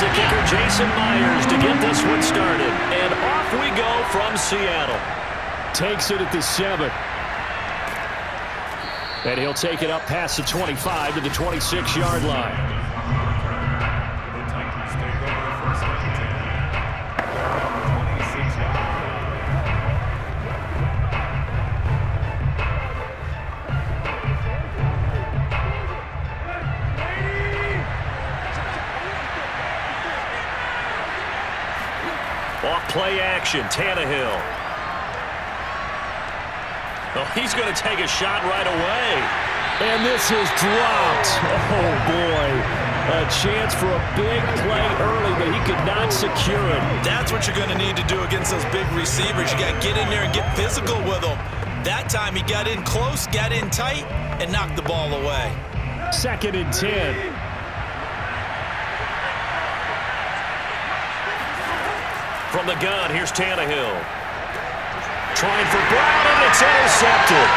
the kicker, Jason Myers, to get this one started. And off we go from Seattle. Takes it at the 7. And he'll take it up past the 25 to the 26-yard line. Off play action, Tannehill. Oh, he's going to take a shot right away. And this is dropped. Oh, boy. A chance for a big play early, but he could not secure it. That's what you're going to need to do against those big receivers. You got to get in there and get physical with them. That time he got in close, got in tight, and knocked the ball away. 2nd and 10. From the gun, here's Tannehill. Trying for Brown, and it's intercepted.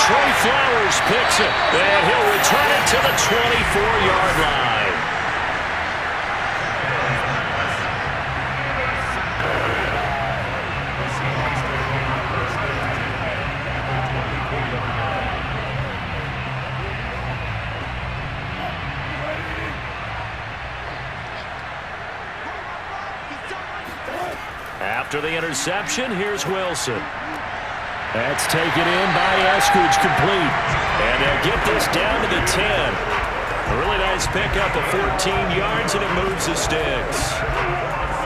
Trey Flowers picks it, and he'll return it to the 24-yard line. After the interception, here's Wilson. That's taken in by Eskridge, complete. And they'll get this down to the 10. A really nice pickup of 14 yards, and it moves the sticks.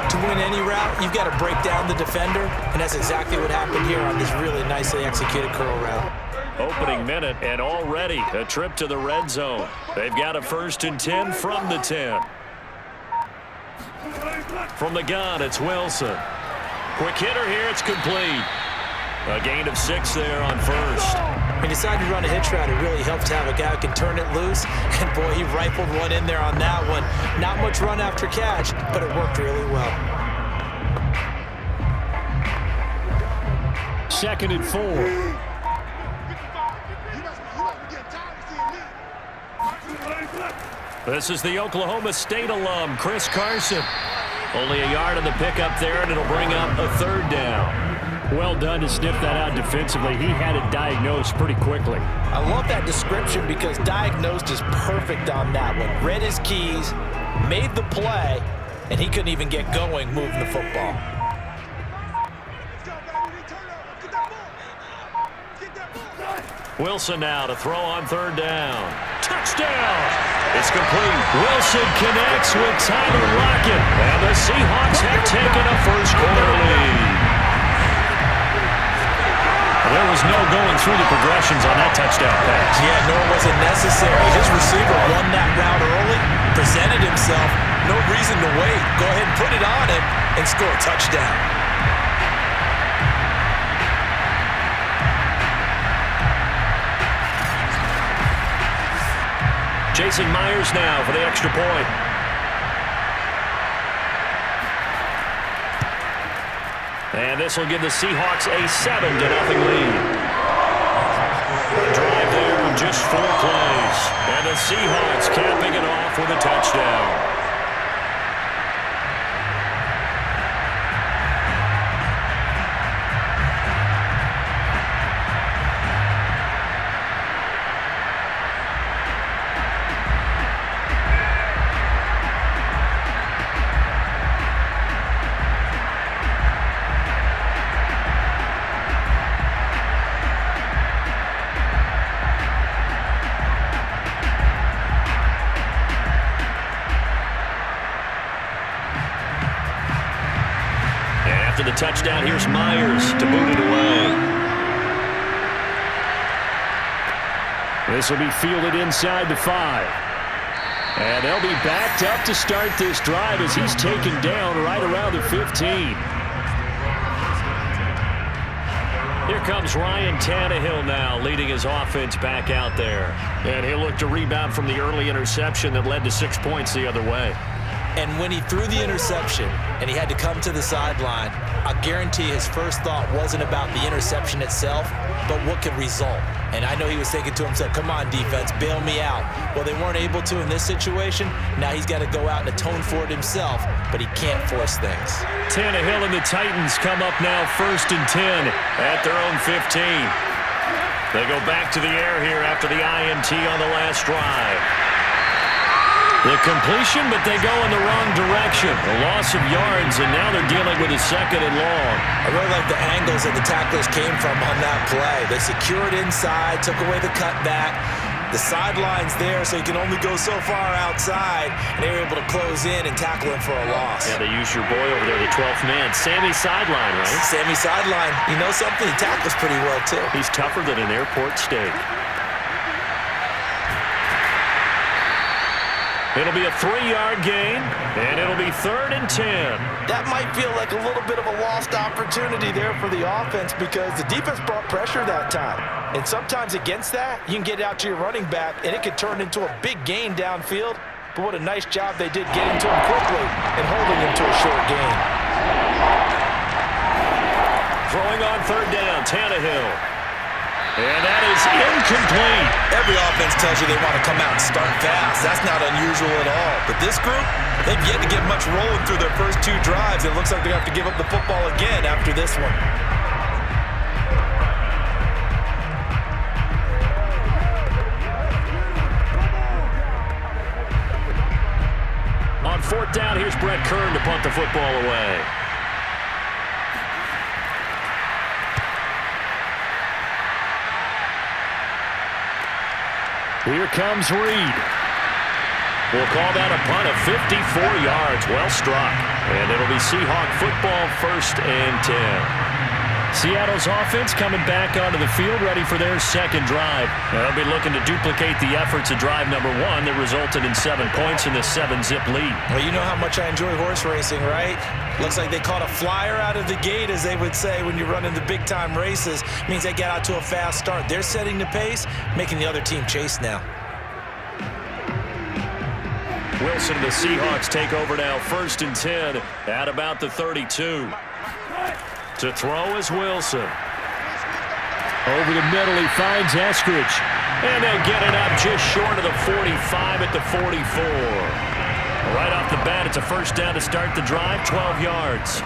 To win any route, you've got to break down the defender, and that's exactly what happened here on this really nicely executed curl route. Opening minute, and already a trip to the red zone. They've got a 1st and 10 from the 10. From the gun, it's Wilson. Quick hitter here, it's complete. A gain of 6 there on 1st. When you decide to run a hitch route, it really helps to have a guy who can turn it loose. And, boy, he rifled one in there on that one. Not much run after catch, but it worked really well. 2nd and 4. This is the Oklahoma State alum, Chris Carson. Only a yard on the pickup there, and it'll bring up a 3rd down. Well done to sniff that out defensively. He had it diagnosed pretty quickly. I love that description because diagnosed is perfect on that one. Read his keys, made the play, and he couldn't even get going moving the football. Wilson now to throw on 3rd down. Touchdown! It's complete. Wilson connects with Tyler Lockett, and the Seahawks have taken a first-quarter lead. There was no going through the progressions on that touchdown pass. Yeah, nor was it necessary. His receiver won that route early, presented himself. No reason to wait. Go ahead and put it on him and score a touchdown. Jason Myers now for the extra point. And this will give the Seahawks a 7-0 lead. A drive there in just 4 plays. And the Seahawks capping it off with a touchdown. After the touchdown, here's Myers to boot it away. This will be fielded inside the 5. And they'll be backed up to start this drive as he's taken down right around the 15. Here comes Ryan Tannehill now, leading his offense back out there. And he'll look to rebound from the early interception that led to 6 points the other way. And when he threw the interception and he had to come to the sideline, I guarantee his first thought wasn't about the interception itself, but what could result. And I know he was thinking to himself, come on, defense, bail me out. Well, they weren't able to in this situation. Now he's got to go out and atone for it himself, but he can't force things. Tannehill and the Titans come up now 1st and 10 at their own 15. They go back to the air here after the INT on the last drive. The completion, but they go in the wrong direction. A loss of yards, and now they're dealing with a 2nd and long. I really like the angles that the tacklers came from on that play. They secured inside, took away the cutback. The sideline's there, so you can only go so far outside. And they were able to close in and tackle him for a loss. Yeah, they used your boy over there, the 12th man. Sammy sideline, right? Sammy sideline. You know something? He tackles pretty well, too. He's tougher than an airport steak. It'll be a 3-yard gain, and it'll be 3rd and 10. That might feel like a little bit of a lost opportunity there for the offense because the defense brought pressure that time. And sometimes against that, you can get out to your running back, and it could turn into a big gain downfield. But what a nice job they did getting to him quickly and holding him to a short gain. Throwing on 3rd down, Tannehill. And that is incomplete. Every offense tells you they want to come out and start fast. That's not unusual at all. But this group, they've yet to get much rolling through their first 2 drives. It looks like they're going to have to give up the football again after this one. On 4th down, here's Brett Kern to punt the football away. Here comes Reed. We'll call that a punt of 54 yards. Well struck. And it'll be Seahawk football 1st and 10. Seattle's offense coming back onto the field, ready for their 2nd drive. They'll be looking to duplicate the efforts of drive number 1 that resulted in 7 points in the 7-zip lead. Well, you know how much I enjoy horse racing, right? Looks like they caught a flyer out of the gate, as they would say when you're running the big-time races. Means they get out to a fast start. They're setting the pace, making the other team chase now. Wilson and the Seahawks take over now 1st and 10 at about the 32. To throw is Wilson. Over the middle, he finds Eskridge. And they'll get it up just short of the 45 at the 44. Right off the bat, it's a 1st down to start the drive, 12 yards.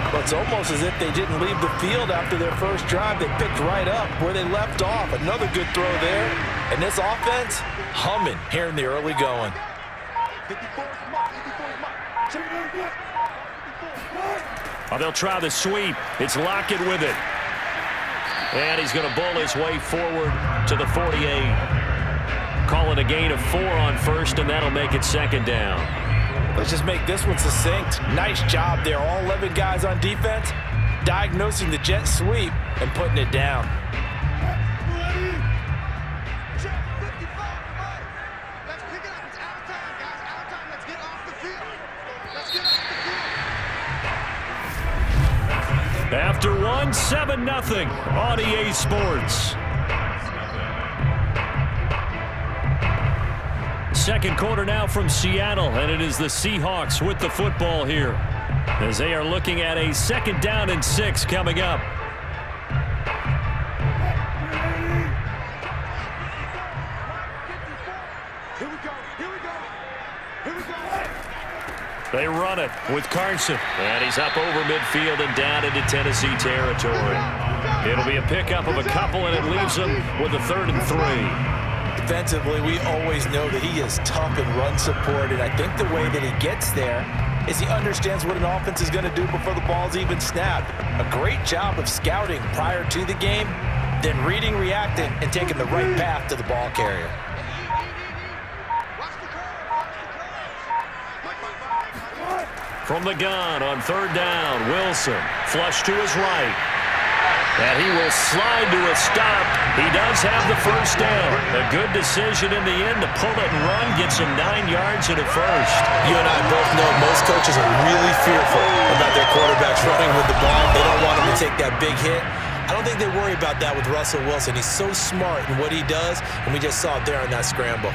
Well, it's almost as if they didn't leave the field after their first drive. They picked right up where they left off. Another good throw there. And this offense, humming here in the early going. Oh, they'll try the sweep. It's Lockett with it. And he's going to bowl his way forward to the 48. Call it a gain of 4 on 1st, and that'll make it 2nd down. Let's just make this one succinct. Nice job there. All 11 guys on defense diagnosing the jet sweep and putting it down. After 1, 7-0 on EA Sports. 2nd quarter now from Seattle, and it is the Seahawks with the football here as they are looking at a 2nd down and 6 coming up. They run it with Carson. And he's up over midfield and down into Tennessee territory. It'll be a pickup of a couple, and it leaves them with a 3rd and 3. Defensively, we always know that he is tough in run support, and I think the way that he gets there is he understands what an offense is going to do before the ball's even snapped. A great job of scouting prior to the game, then reading, reacting, and taking the right path to the ball carrier. From the gun on 3rd down, Wilson flush to his right. And he will slide to a stop. He does have the 1st down. A good decision in the end to pull it and run, gets him 9 yards and a 1st. You and I both know most coaches are really fearful about their quarterbacks running with the ball. They don't want him to take that big hit. I don't think they worry about that with Russell Wilson. He's so smart in what he does, and we just saw it there on that scramble.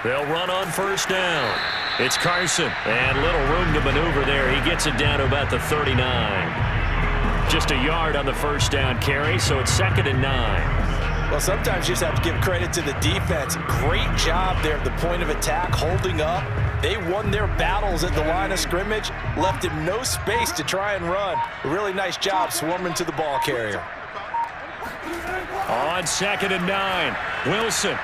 They'll run on first down. It's Carson, and little room to maneuver there. He gets it down to about the 39. Just a yard on the first down carry, so it's 2nd and 9. Well, sometimes you just have to give credit to the defense. Great job there at the point of attack, holding up. They won their battles at the line of scrimmage, left him no space to try and run. A really nice job swarming to the ball carrier. On 2nd and 9, Wilson.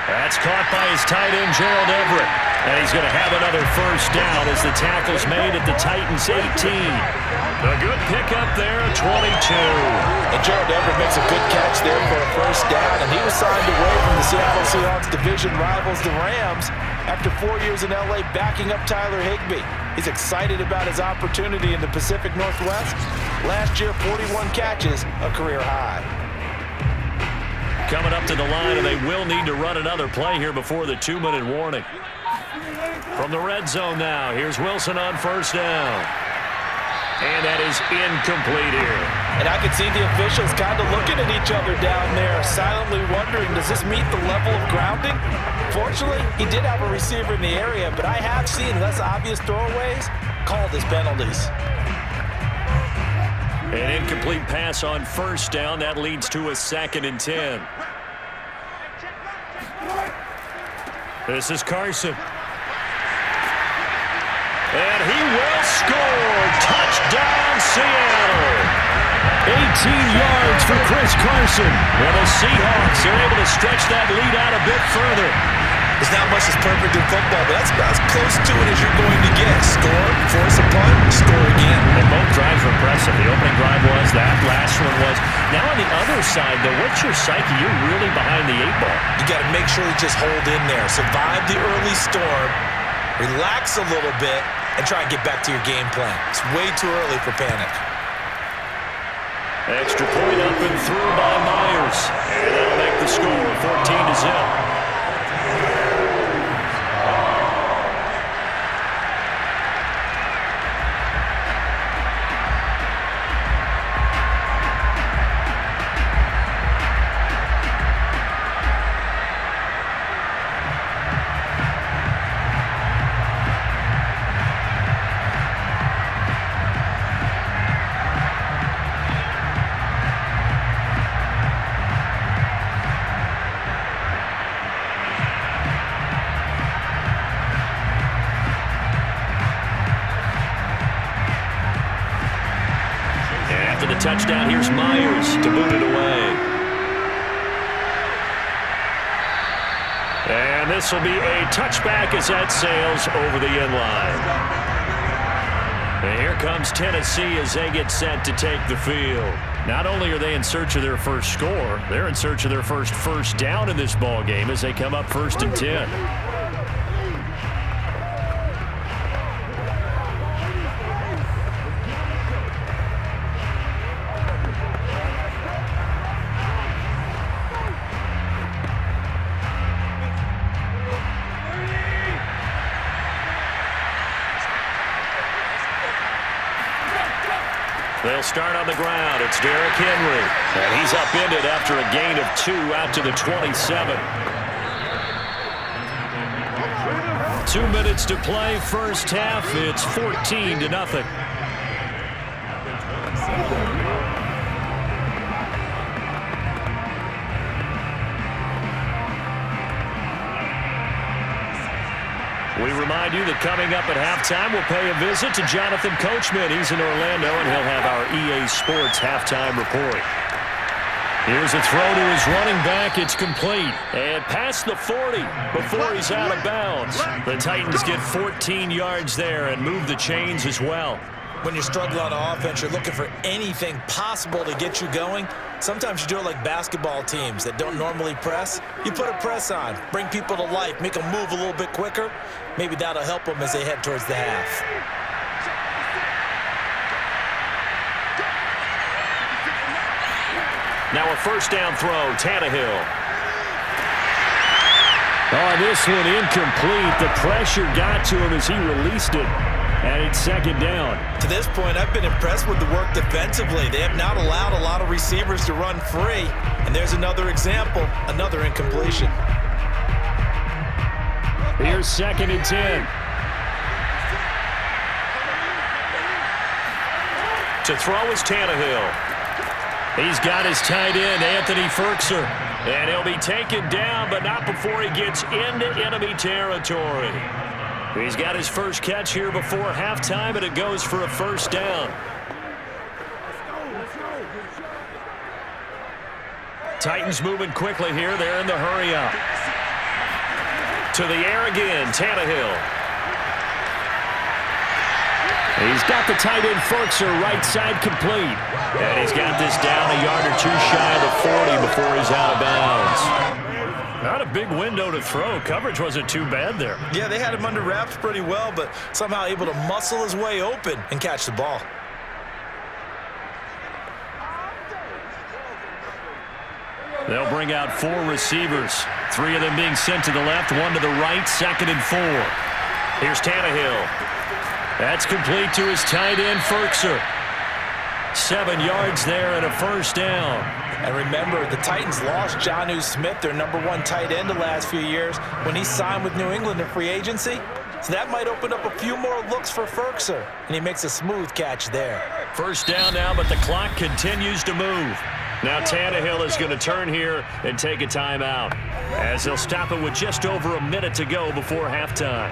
That's caught by his tight end, Gerald Everett. And he's going to have another first down as the tackle's made at the Titans' 18. A good pickup there, 22. And Gerald Everett makes a good catch there for a first down, and he was signed away from the Seattle Seahawks division rivals, the Rams, after 4 years in L.A. backing up Tyler Higbee. He's excited about his opportunity in the Pacific Northwest. Last year, 41 catches, a career high. Coming up to the line, and they will need to run another play here before the 2-minute warning. From the red zone now, here's Wilson on first down. And that is incomplete here. And I can see the officials kind of looking at each other down there, silently wondering, does this meet the level of grounding? Fortunately, he did have a receiver in the area, but I have seen less obvious throwaways called as penalties. An incomplete pass on first down. That leads to a 2nd and 10. This is Carson. And he will score. Touchdown, Seattle. 18 yards for Chris Carson. Well, the Seahawks are able to stretch that lead out a bit further. There's not much that's perfect in football, but that's about as close to it as you're going to get. Score, force a punt, score again. And both drives were impressive. The opening drive was, that last one was. Now on the other side, though, what's your psyche? You're really behind the 8 ball. You got to make sure you just hold in there. Survive the early storm, relax a little bit, and try and get back to your game plan. It's way too early for panic. Extra point up and through by Myers. And that'll make the score 14-0. Touchdown, here's Myers to boot it away. And this will be a touchback as that sails over the end line. And here comes Tennessee as they get set to take the field. Not only are they in search of their first score, they're in search of their first down in this ball game as they come up 1st and 10. They'll start on the ground. It's Derrick Henry. And he's upended after a gain of 2 out to the 27. 2 minutes to play, first half. It's 14-0. We remind you that coming up at halftime, we'll pay a visit to Jonathan Coachman. He's in Orlando, and he'll have our EA Sports halftime report. Here's a throw to his running back. It's complete. And past the 40 before he's out of bounds. The Titans get 14 yards there and move the chains as well. When you're struggling on offense, you're looking for anything possible to get you going. Sometimes you do it like basketball teams that don't normally press. You put a press on, bring people to life, make them move a little bit quicker. Maybe that'll help them as they head towards the half. Now a first down throw, Tannehill. Oh, this one incomplete. The pressure got to him as he released it. And it's 2nd down. To this point, I've been impressed with the work defensively. They have not allowed a lot of receivers to run free. And there's another example, another incompletion. Here's 2nd and 10. To throw is Tannehill. He's got his tight end, Anthony Firkser. And he'll be taken down, but not before he gets into enemy territory. He's got his first catch here before halftime, and it goes for a first down. Titans moving quickly here. They're in the hurry up. To the air again, Tannehill. He's got the tight end Firkser right side complete. And he's got this down a yard or two shy of the 40 before he's out of bounds. Not a big window to throw. Coverage wasn't too bad there. Yeah, they had him under wraps pretty well, but somehow able to muscle his way open and catch the ball. They'll bring out 4 receivers. 3 of them being sent to the left, 1 to the right, 2nd and 4. Here's Tannehill. That's complete to his tight end, Firkser. 7 yards there and a first down. And remember, the Titans lost Jonnu Smith, their #1 tight end the last few years, when he signed with New England in free agency. So that might open up a few more looks for Firkser, and he makes a smooth catch there. First down now, but the clock continues to move. Now Tannehill is going to turn here and take a timeout, as they'll stop it with just over a minute to go before halftime.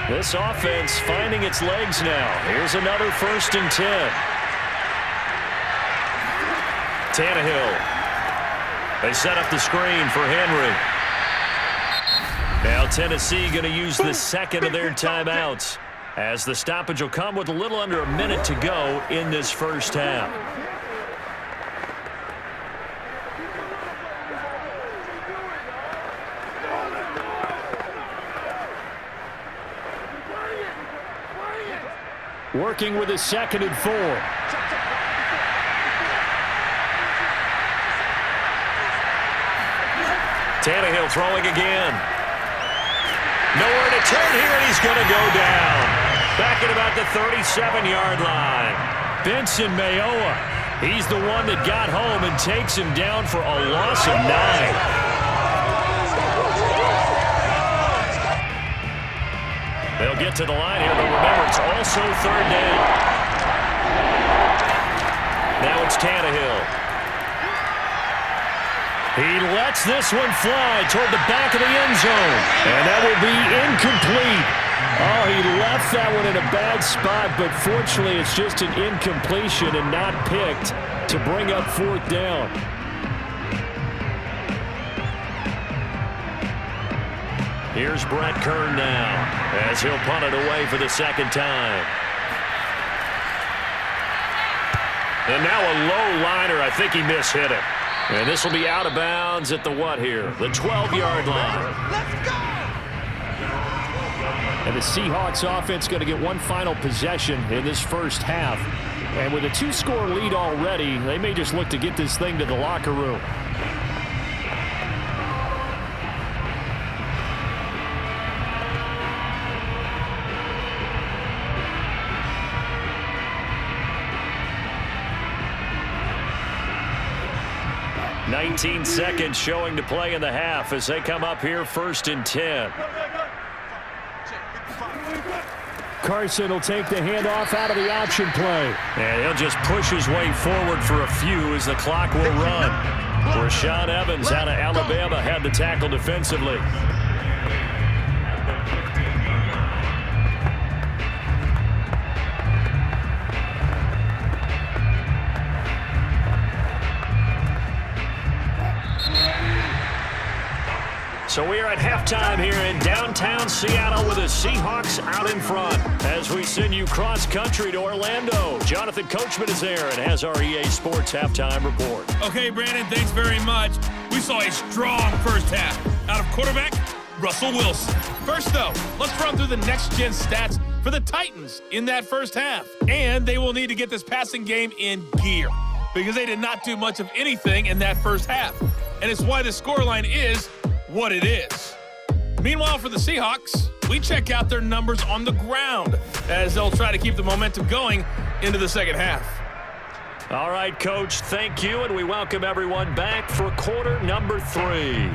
This offense finding its legs now. Here's another 1st and 10. Tannehill. They set up the screen for Henry. Now Tennessee going to use the 2nd of their timeouts, as the stoppage will come with a little under a minute to go in this first half. Working with a 2nd and 4. Tannehill throwing again. Nowhere to turn here, and he's going to go down. Back at about the 37-yard line. Benson Mayowa. He's the one that got home and takes him down for a loss of 9. They'll get to the line here, but remember, it's also 3rd down. Now it's Tannehill. He lets this one fly toward the back of the end zone. And that will be incomplete. Oh, he left that one in a bad spot, but fortunately it's just an incompletion and not picked to bring up 4th down. Here's Brett Kern now, as he'll punt it away for the 2nd time. And now a low liner. I think he mishit it. And this will be out of bounds at the what here? The 12-yard line. Let's go! And the Seahawks offense going to get one final possession in this first half. And with a 2-score lead already, they may just look to get this thing to the locker room. "19 seconds showing to play in the half as they come up here 1st and 10. Carson will take the handoff out of the option play. And he'll just push his way forward for a few as the clock will run. Rashaan Evans out of Alabama had the tackle defensively. So we are at halftime here in downtown Seattle with the Seahawks out in front as we send you cross-country to Orlando. Jonathan Coachman is there and has our EA Sports halftime report. Okay, Brandon, thanks very much. We saw a strong first half out of quarterback Russell Wilson. First, though, let's run through the next-gen stats for the Titans in that first half. And they will need to get this passing game in gear because they did not do much of anything in that first half. And it's why the scoreline is what it is. Meanwhile, for the Seahawks, we check out their numbers on the ground as they'll try to keep the momentum going into the second half. All right, Coach, thank you, and we welcome everyone back for quarter number 3.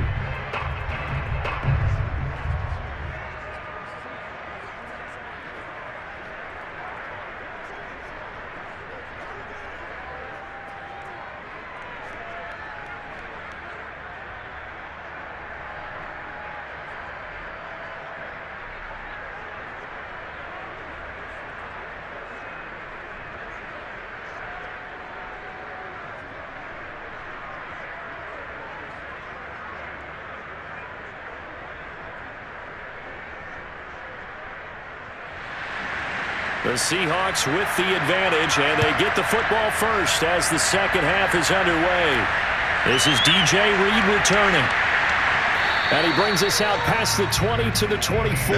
The Seahawks with the advantage, and they get the football first as the second half is underway. This is DJ Reed returning. And he brings us out past the 20 to the 24.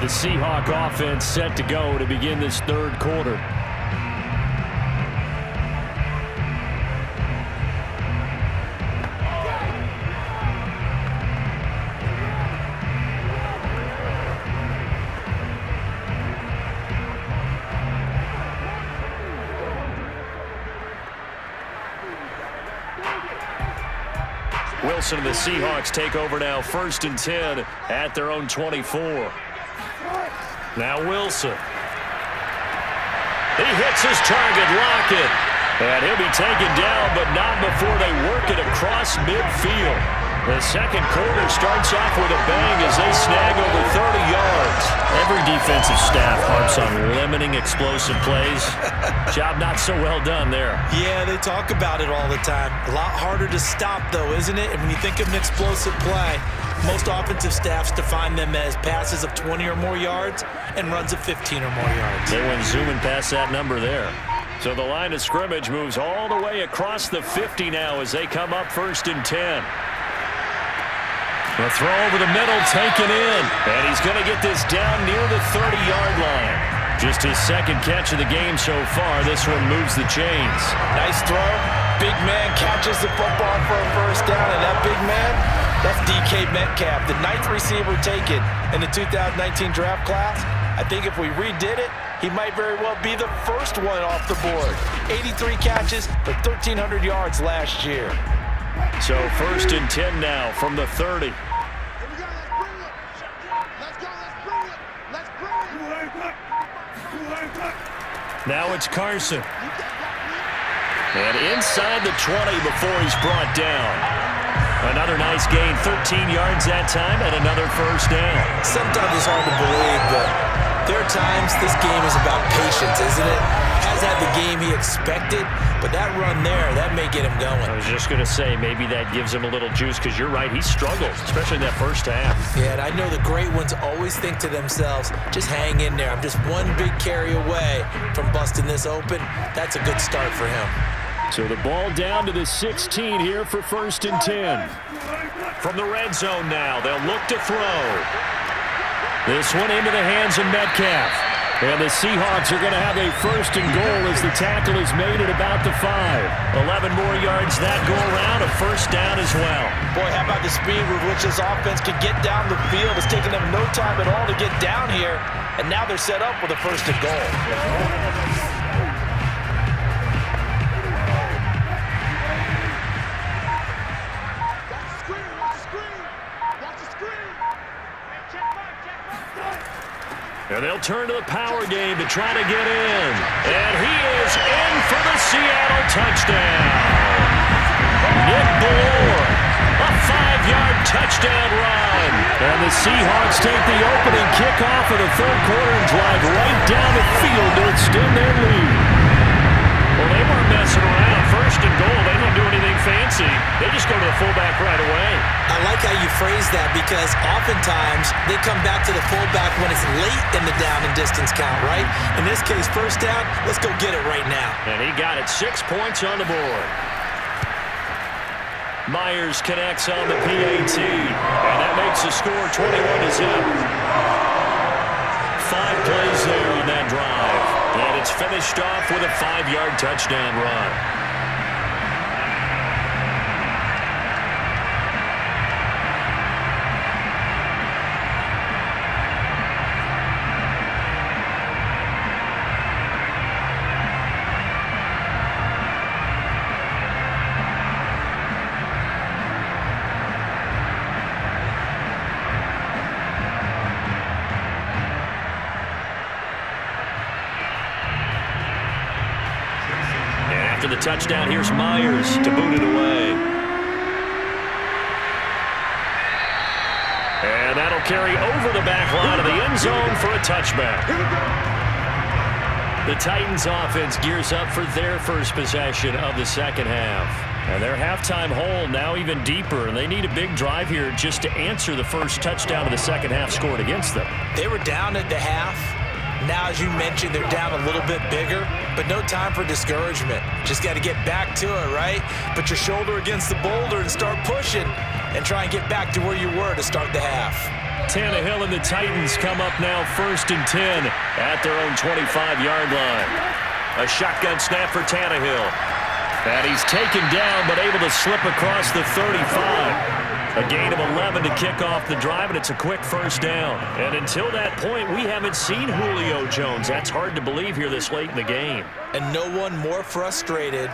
The Seahawk offense set to go to begin this third quarter. Wilson and the Seahawks take over now, 1st and 10 at their own 24. Now Wilson. He hits his target, Lockett. And he'll be taken down, but not before they work it across midfield. The second quarter starts off with a bang as they snag over 30 yards. Every defensive staff harps on limiting explosive plays. Job not so well done there. Yeah, they talk about it all the time. A lot harder to stop, though, isn't it? And when you think of an explosive play, most offensive staffs define them as passes of 20 or more yards and runs of 15 or more yards. They went zooming past that number there. So the line of scrimmage moves all the way across the 50 now as they come up 1st and 10. The throw over the middle taken in. And he's going to get this down near the 30-yard line. Just his second catch of the game so far. This one moves the chains. Nice throw. Big man catches the football for a first down. And that big man, that's DK Metcalf, the 9th receiver taken in the 2019 draft class. I think if we redid it, he might very well be the first one off the board. 83 catches for 1,300 yards last year. So 1st and 10 now from the 30. Now it's Carson. And inside the 20 before he's brought down. Another nice gain, 13 yards that time, and another first down. Sometimes it's hard to believe, but there are times this game is about patience, isn't it? Has had the game he expected, but that run there, that may get him going. I was just going to say, maybe that gives him a little juice, because you're right, he struggled, especially in that first half. Yeah, and I know the great ones always think to themselves, just hang in there. I'm just one big carry away from busting this open. That's a good start for him. So the ball down to the 16 here for 1st and 10. From the red zone now, they'll look to throw. This one into the hands of Metcalf. And the Seahawks are going to have a 1st and goal as the tackle is made at about the 5. 11 more yards that go around, a first down as well. Boy, how about the speed with which this offense can get down the field? It's taken them no time at all to get down here, and now they're set up with a 1st and goal. And they'll turn to the power game to try to get in. And he is in for the Seattle touchdown. Nick Ballore, a 5-yard touchdown run. And the Seahawks take the opening kickoff of the third quarter and drive right down the field to extend their lead. Well, they weren't messing around. 1st and goal, they don't do anything fancy. They just go to the fullback right away. I like how you phrase that because oftentimes they come back to the fullback when it's late in the down and distance count, right? In this case, first down, let's go get it right now. And he got it, 6 points on the board. Myers connects on the PAT, and that makes the score 21-0. 5 plays there on that drive, and it's finished off with a 5-yard touchdown run. touchdown. Here's Myers to boot it away. And that'll carry over the back line of the end zone for a touchback. The Titans offense gears up for their first possession of the second half. And their halftime hole now even deeper, and they need a big drive here just to answer the first touchdown of the second half scored against them. They were down at the half. Now, as you mentioned, they're down a little bit bigger, but no time for discouragement. Just got to get back to it, right? Put your shoulder against the boulder and start pushing and try and get back to where you were to start the half. Tannehill and the Titans come up now 1st and 10 at their own 25-yard line. A shotgun snap for Tannehill. And he's taken down but able to slip across the 35. A gain of 11 to kick off the drive, and it's a quick first down. And until that point, we haven't seen Julio Jones. That's hard to believe here this late in the game. And no one more frustrated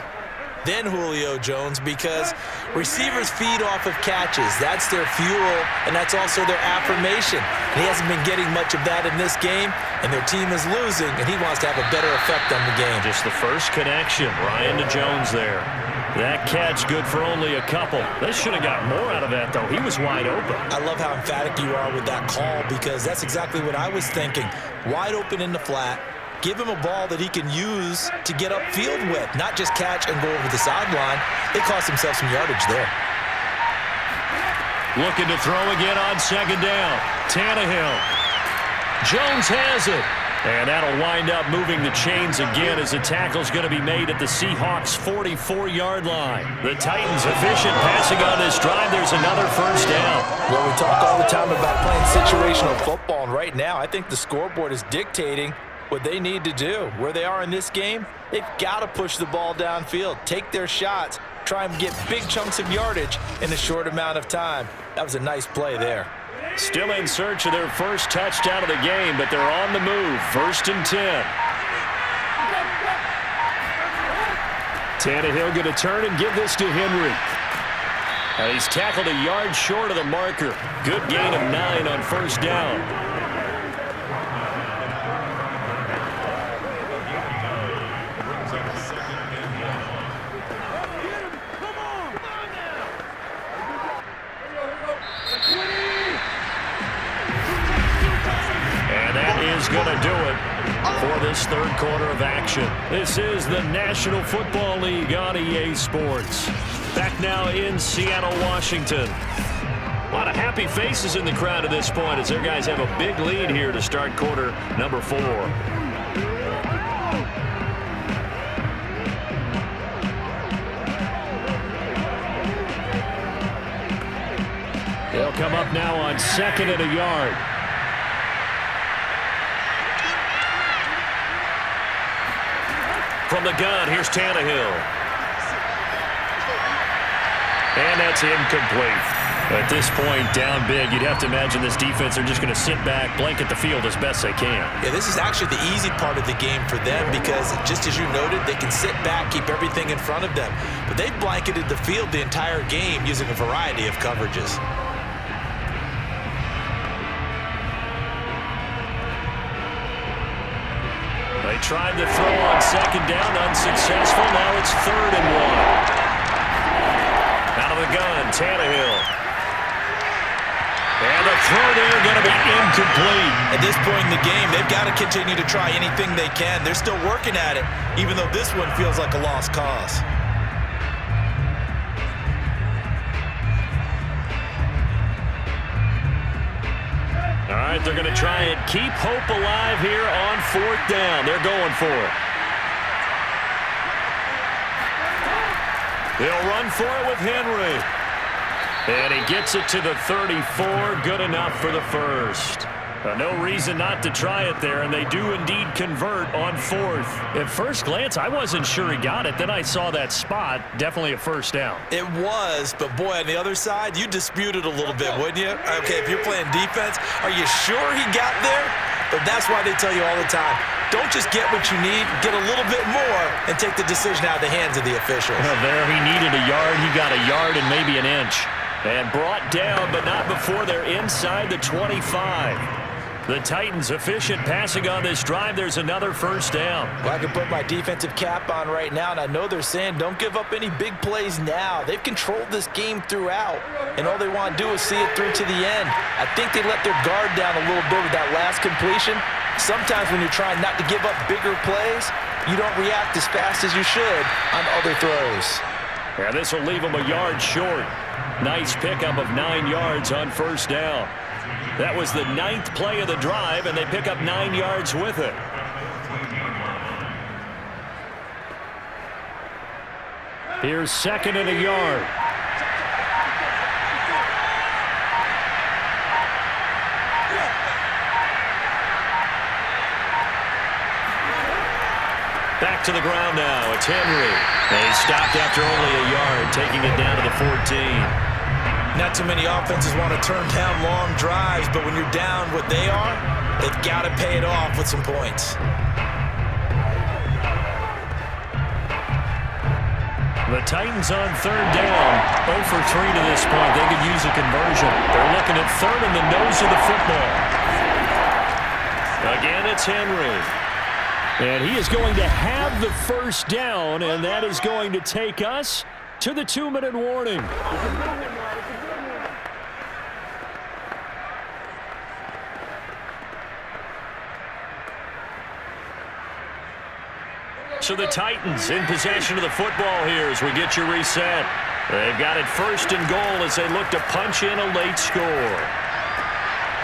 than Julio Jones because receivers feed off of catches. That's their fuel, and that's also their affirmation. And he hasn't been getting much of that in this game, and their team is losing, and he wants to have a better effect on the game. Just the first connection, Ryan to Jones there. That catch good for only a couple. They should have got more out of that, though. He was wide open. I love how emphatic you are with that call because that's exactly what I was thinking. Wide open in the flat. Give him a ball that he can use to get upfield with, not just catch and go over the sideline. They cost themselves some yardage there. Looking to throw again on second down. Tannehill. Jones has it. And that'll wind up moving the chains again as the tackle's going to be made at the Seahawks' 44-yard line. The Titans efficient passing on this drive. There's another first down. Well, we talk all the time about playing situational football, and right now I think the scoreboard is dictating what they need to do. Where they are in this game, they've got to push the ball downfield, take their shots, try and get big chunks of yardage in a short amount of time. That was a nice play there. Still in search of their first touchdown of the game, but they're on the move. 1st and 10. Tannehill going to turn and give this to Henry. And he's tackled a yard short of the marker. Good gain of 9 on first down. Going to do it for this third quarter of action. This is the National Football League on EA Sports. Back now in Seattle, Washington. A lot of happy faces in the crowd at this point as their guys have a big lead here to start quarter number 4. They'll come up now on 2nd and a yard. From the gun, here's Tannehill. And that's incomplete. At this point, down big, you'd have to imagine this defense are just going to sit back, blanket the field as best they can. Yeah, this is actually the easy part of the game for them because, just as you noted, they can sit back, keep everything in front of them. But they've blanketed the field the entire game using a variety of coverages. They tried to throw on second down, unsuccessful. Now it's 3rd and 1. Out of the gun, Tannehill. And the throw there going to be incomplete. At this point in the game, they've got to continue to try anything they can. They're still working at it, even though this one feels like a lost cause. All right, they're going to try and keep hope alive here on 4th down. They're going for it. They'll run for it with Henry. And he gets it to the 34. Good enough for the first. No reason not to try it there, and they do indeed convert on 4th. At first glance, I wasn't sure he got it. Then I saw that spot. Definitely a first down. It was, but boy, on the other side, you dispute it a little bit, wouldn't you? Okay, if you're playing defense, are you sure he got there? But that's why they tell you all the time, don't just get what you need, get a little bit more, and take the decision out of the hands of the officials. Well, there he needed a yard. He got a yard and maybe an inch. And brought down, but not before they're inside the 25. The Titans efficient passing on this drive. There's another first down. Well, I can put my defensive cap on right now, and I know they're saying don't give up any big plays now. They've controlled this game throughout, and all they want to do is see it through to the end. I think they let their guard down a little bit with that last completion. Sometimes when you're trying not to give up bigger plays, you don't react as fast as you should on other throws. Yeah, this will leave them a yard short. Nice pickup of 9 yards on first down. That was the 9th play of the drive, and they pick up 9 yards with it. Here's 2nd and a yard. Back to the ground now. It's Henry. They stopped after only a yard, taking it down to the 14. Not too many offenses want to turn down long drives, but when you're down what they are, they've got to pay it off with some points. The Titans on 3rd down. 0 for 3 to this point. They could use a conversion. They're looking at 3rd in the nose of the football. Again, it's Henry. And he is going to have the first down, and that is going to take us to the 2-minute warning. So the Titans in possession of the football here as we get you reset. They've got it 1st and goal as they look to punch in a late score.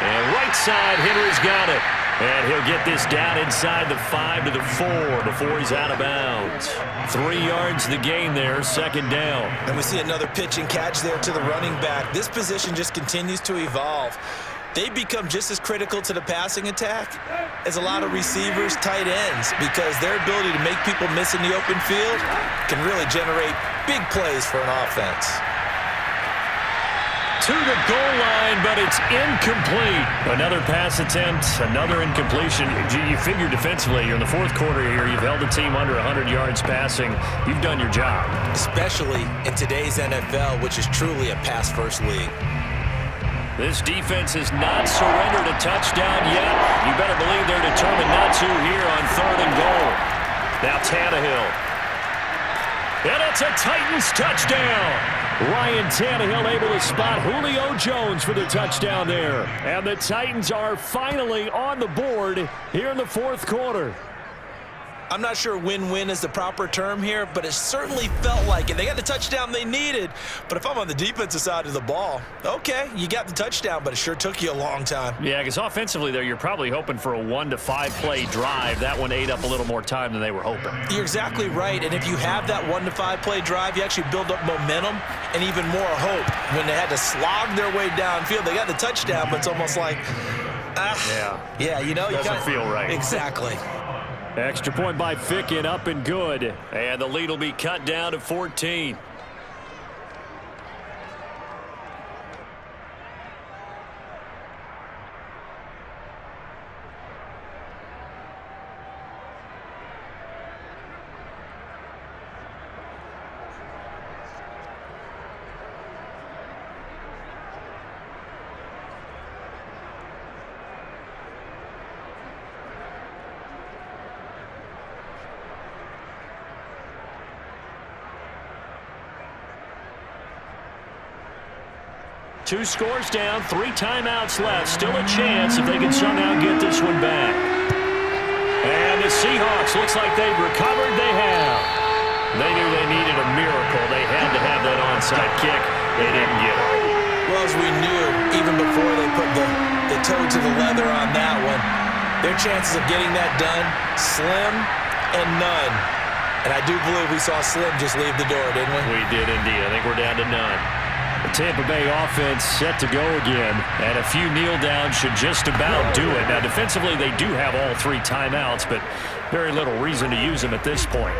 And right side, Henry's got it. And he'll get this down inside the 5 to the 4 before he's out of bounds. 3 yards the gain there, 2nd down. And we see another pitch and catch there to the running back. This position just continues to evolve. They become just as critical to the passing attack as a lot of receivers, tight ends, because their ability to make people miss in the open field can really generate big plays for an offense. To the goal line, but it's incomplete. Another pass attempt, another incompletion. You figure defensively, you're in the 4th quarter here. You've held the team under 100 yards passing. You've done your job. Especially in today's NFL, which is truly a pass-first league. This defense has not surrendered a touchdown yet. You better believe they're determined not to here on 3rd and goal. Now Tannehill. And it's a Titans touchdown. Ryan Tannehill able to spot Julio Jones for the touchdown there. And the Titans are finally on the board here in the 4th quarter. I'm not sure win-win is the proper term here, but it certainly felt like it. They got the touchdown they needed, but if I'm on the defensive side of the ball, okay, you got the touchdown, but it sure took you a long time. Yeah, because offensively, there, you're probably hoping for a 1 to 5 play drive. That one ate up a little more time than they were hoping. You're exactly right, and if you have that 1 to 5 play drive, you actually build up momentum and even more hope. When they had to slog their way downfield, they got the touchdown, but it's almost like, yeah, you know, doesn't feel right. Exactly. Extra point by Ficken, up and good. And the lead will be cut down to 14. Two scores down, 3 timeouts left. Still a chance if they can somehow get this one back. And the Seahawks, looks like they've recovered. They have. They knew they needed a miracle. They had to have that onside kick. They didn't get it. Well, as we knew, even before they put the toe to the leather on that one, their chances of getting that done, slim and none. And I do believe we saw Slim just leave the door, didn't we? We did indeed. I think we're down to none. The Tampa Bay offense set to go again, and a few kneel downs should just about do it. Now, defensively, they do have all 3 timeouts, but very little reason to use them at this point.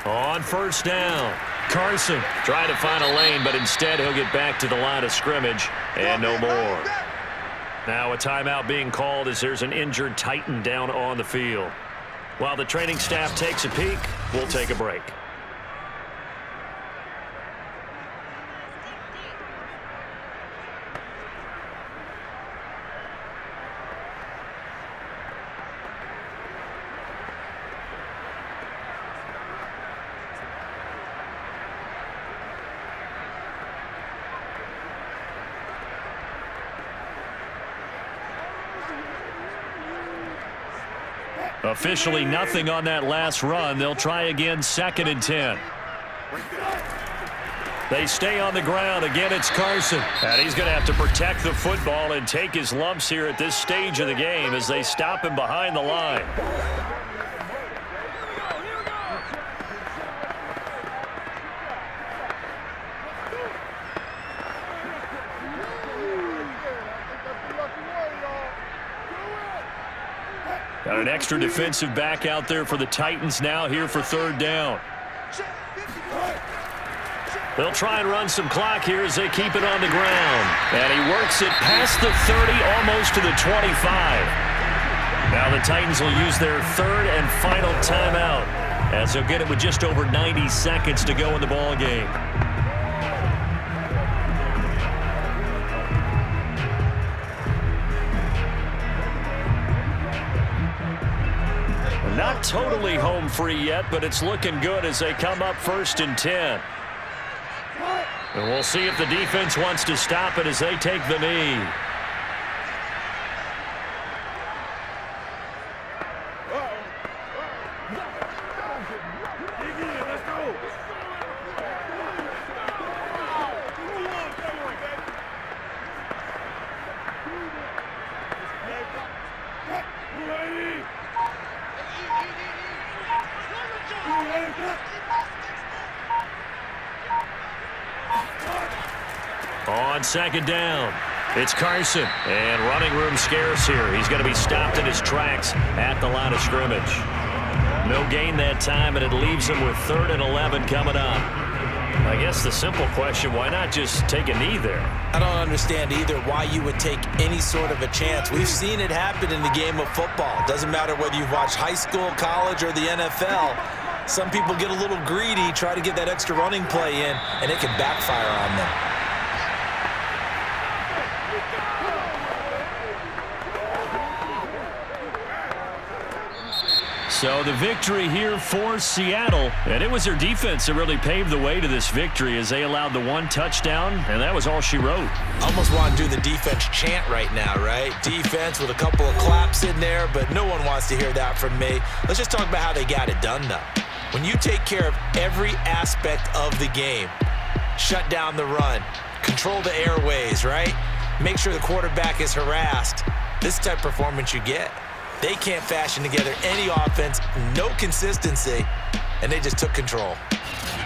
On first down, Carson trying to find a lane, but instead he'll get back to the line of scrimmage and no more. Now a timeout being called as there's an injured Titan down on the field. While the training staff takes a peek, we'll take a break. Officially nothing on that last run. They'll try again, 2nd and 10. They stay on the ground. Again, it's Carson. And he's going to have to protect the football and take his lumps here at this stage of the game as they stop him behind the line. Got an extra defensive back out there for the Titans now here for 3rd down. They'll try and run some clock here as they keep it on the ground. And he works it past the 30, almost to the 25. Now the Titans will use their 3rd and final timeout as they'll get it with just over 90 seconds to go in the ball game. Not totally home free yet, but it's looking good as they come up 1st and 10. And we'll see if the defense wants to stop it as they take the knee. On 2nd down, it's Carson, and running room scarce here. He's going to be stopped in his tracks at the line of scrimmage. No gain that time, and it leaves him with 3rd and 11 coming up. I guess the simple question, why not just take a knee there? I don't understand either why you would take any sort of a chance. We've seen it happen in the game of football. Doesn't matter whether you've watched high school, college, or the NFL. Some people get a little greedy, try to get that extra running play in, and it can backfire on them. So the victory here for Seattle, and it was their defense that really paved the way to this victory as they allowed the 1 touchdown, and that was all she wrote. Almost want to do the defense chant right now, right? Defense with a couple of claps in there, but no one wants to hear that from me. Let's just talk about how they got it done, though. When you take care of every aspect of the game, shut down the run, control the airways, right? Make sure the quarterback is harassed. This type of performance you get. They can't fashion together any offense, no consistency, and they just took control.